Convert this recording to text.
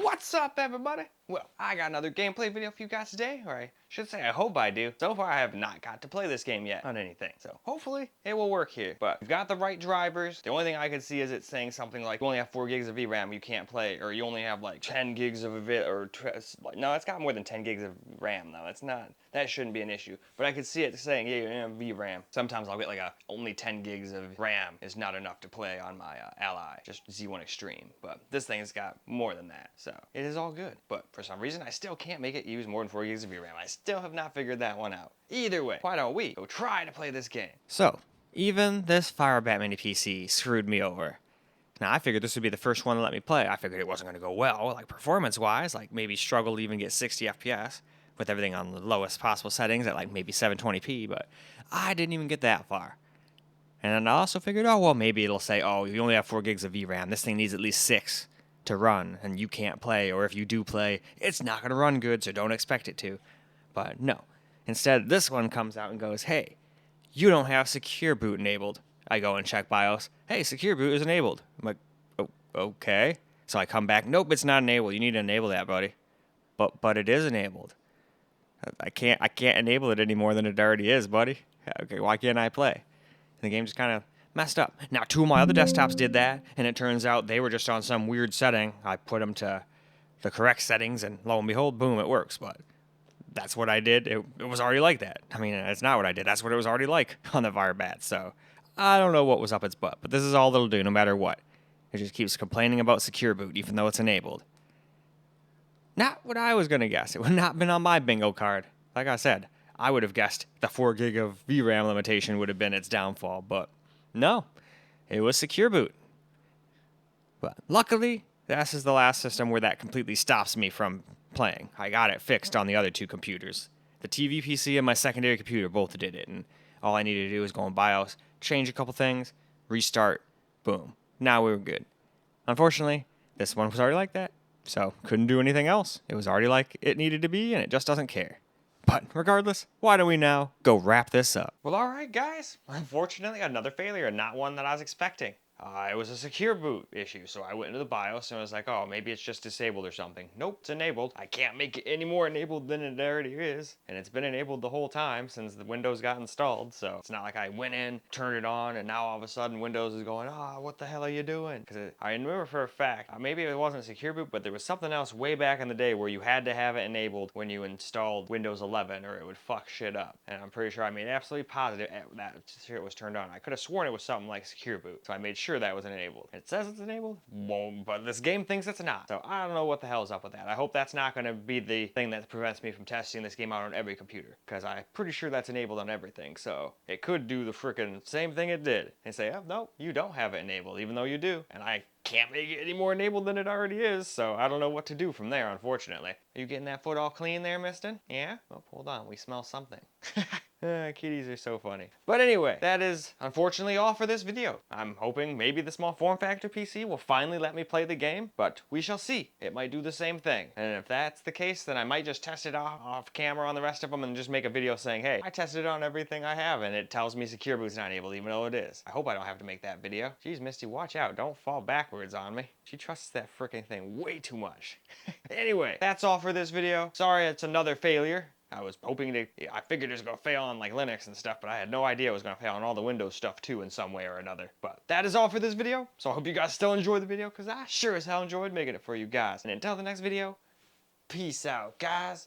What's up, everybody? Well, I got another gameplay video for you guys today, or I should say I hope I do. So far I have not got to play this game yet on anything, so hopefully it will work here. But we've got the right drivers. The only thing I could see is it saying something like you only have 4 gigs of VRAM, you can't play, or you only have like 10 gigs of it, or no, it's got more than 10 gigs of RAM though. That's not, that shouldn't be an issue. But I could see it saying, yeah, you have VRAM. Sometimes I'll get like only 10 gigs of RAM is not enough to play on my Ally, just Z1 Extreme. But this thing has got more than that, so it is all good. But for some reason, I still can't make it use more than 4 gigs of VRAM. I still have not figured that one out. Either way, why don't we go try to play this game? So, even this FIREBAT mini PC screwed me over. Now, I figured this would be the first one to let me play. I figured it wasn't going to go well, like performance-wise, like maybe struggle to even get 60 FPS with everything on the lowest possible settings at like maybe 720p, but I didn't even get that far. And I also figured, oh, well, maybe it'll say, oh, you only have 4 gigs of VRAM. This thing needs at least 6 to run, and you can't play, or if you do play, it's not going to run good, so don't expect it to. But no. Instead, this one comes out and goes, hey, you don't have Secure Boot enabled. I go and check BIOS. Hey, Secure Boot is enabled. I'm like, oh, okay. So I come back, nope, it's not enabled. You need to enable that, buddy. But it is enabled. I can't enable it any more than it already is, buddy. Okay, why can't I play? And the game just kind of messed up. Now, 2 of my other desktops did that, and it turns out they were just on some weird setting. I put them to the correct settings, and lo and behold, boom, it works. But that's what I did. It was already like that. I mean, it's not what I did. That's what it was already like on the FIREBAT. So I don't know what was up its butt, but this is all it'll do no matter what. It just keeps complaining about Secure Boot, even though it's enabled. Not what I was going to guess. It would not have been on my bingo card. Like I said, I would have guessed the 4 gig of VRAM limitation would have been its downfall, but no, it was Secure Boot. But luckily, this is the last system where that completely stops me from playing. I got it fixed on the other 2 computers. The TV PC and my secondary computer both did it, and all I needed to do was go in BIOS, change a couple things, restart, boom. Now we were good. Unfortunately, this one was already like that. So, couldn't do anything else. It was already like it needed to be, and it just doesn't care. But regardless, why don't we now go wrap this up? Well, alright guys. Unfortunately, another failure, not one that I was expecting. It was a Secure Boot issue, so I went into the BIOS and was like, oh, maybe it's just disabled or something. Nope, it's enabled. I can't make it any more enabled than it already is. And it's been enabled the whole time since the Windows got installed, so it's not like I went in, turned it on, and now all of a sudden Windows is going, what the hell are you doing? Because I remember for a fact, maybe it wasn't Secure Boot, but there was something else way back in the day where you had to have it enabled when you installed Windows 11 or it would fuck shit up. And I'm pretty sure I made absolutely positive that shit was turned on. I could have sworn it was something like Secure Boot, so I made sure that was enabled. It says it's enabled, but this game thinks it's not. So I don't know what the hell is up with that. I hope that's not going to be the thing that prevents me from testing this game out on every computer, because I'm pretty sure that's enabled on everything. So it could do the freaking same thing it did and say, oh, no, you don't have it enabled, even though you do. And I can't make it any more enabled than it already is, so I don't know what to do from there, unfortunately. Are you getting that foot all clean there, mister? Yeah? Well, hold on, we smell something. Kitties are so funny. But anyway, that is unfortunately all for this video. I'm hoping maybe the small form factor PC will finally let me play the game, but we shall see. It might do the same thing. And if that's the case, then I might just test it off camera on the rest of them and just make a video saying, hey, I tested it on everything I have and it tells me Secure Boot's not enabled, even though it is. I hope I don't have to make that video. Jeez, Misty, watch out. Don't fall backwards on me. She trusts that freaking thing way too much. Anyway, that's all for this video. Sorry it's another failure. I was hoping I figured it was going to fail on like Linux and stuff, but I had no idea it was going to fail on all the Windows stuff too in some way or another. But that is all for this video, so I hope you guys still enjoyed the video, because I sure as hell enjoyed making it for you guys. And until the next video, peace out, guys.